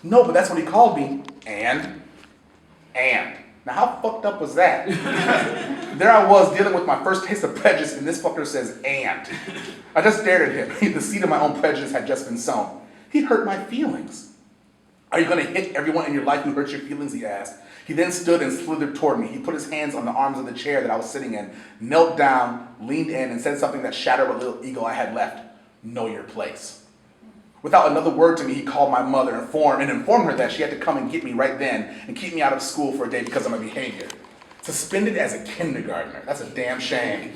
No, but that's what he called me. And. Now how fucked up was that? There I was dealing with my first taste of prejudice and this fucker says and. I just stared at him. The seed of my own prejudice had just been sown. He hurt my feelings. Are you gonna hit everyone in your life who hurts your feelings, he asked. He then stood and slithered toward me. He put his hands on the arms of the chair that I was sitting in, knelt down, leaned in, and said something that shattered what little ego I had left. Know your place. Without another word to me, he called my mother and informed her that she had to come and get me right then and keep me out of school for a day because of my behavior. Suspended as a kindergartner. That's a damn shame.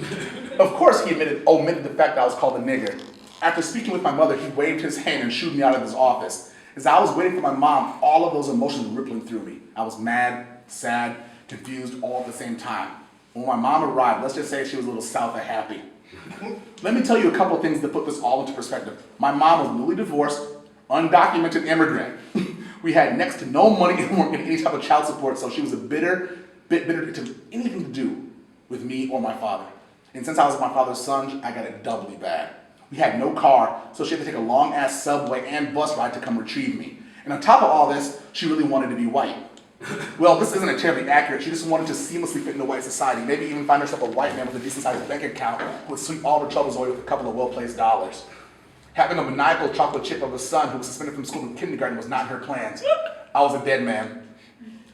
Of course, he omitted the fact that I was called a nigger. After speaking with my mother, he waved his hand and shooed me out of his office. As I was waiting for my mom, all of those emotions were rippling through me. I was mad, sad, confused all at the same time. When my mom arrived, let's just say she was a little south of happy. Let me tell you a couple of things to put this all into perspective. My mom was newly divorced, undocumented immigrant. We had next to no money and weren't getting any type of child support, so she was a bit bitter to anything to do with me or my father. And since I was my father's son, I got it doubly bad. We had no car, so she had to take a long-ass subway and bus ride to come retrieve me. And on top of all this, she really wanted to be white. Well, this isn't terribly accurate. She just wanted to seamlessly fit into white society, maybe even find herself a white man with a decent-sized bank account who would sweep all her troubles away with a couple of well-placed dollars. Having a maniacal chocolate chip of a son who was suspended from school in kindergarten was not in her plans. I was a dead man.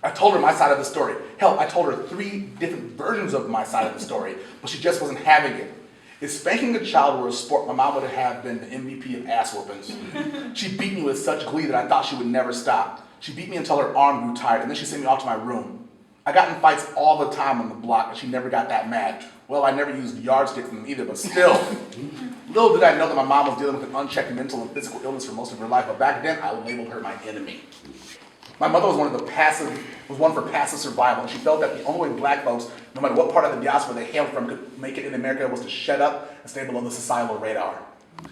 I told her my side of the story. Hell, I told her 3 different versions of my side of the story, but she just wasn't having it. If spanking a child were a sport, my mom would have been the MVP of ass whoopings. She beat me with such glee that I thought she would never stop. She beat me until her arm grew tired, and then she sent me off to my room. I got in fights all the time on the block, and she never got that mad. Well, I never used yardsticks from them either, but still. Little did I know that my mom was dealing with an unchecked mental and physical illness for most of her life, but back then I labeled her my enemy. My mother was one for passive survival, and she felt that the only way black folks, no matter what part of the diaspora they hailed from, could make it in America was to shut up and stay below the societal radar.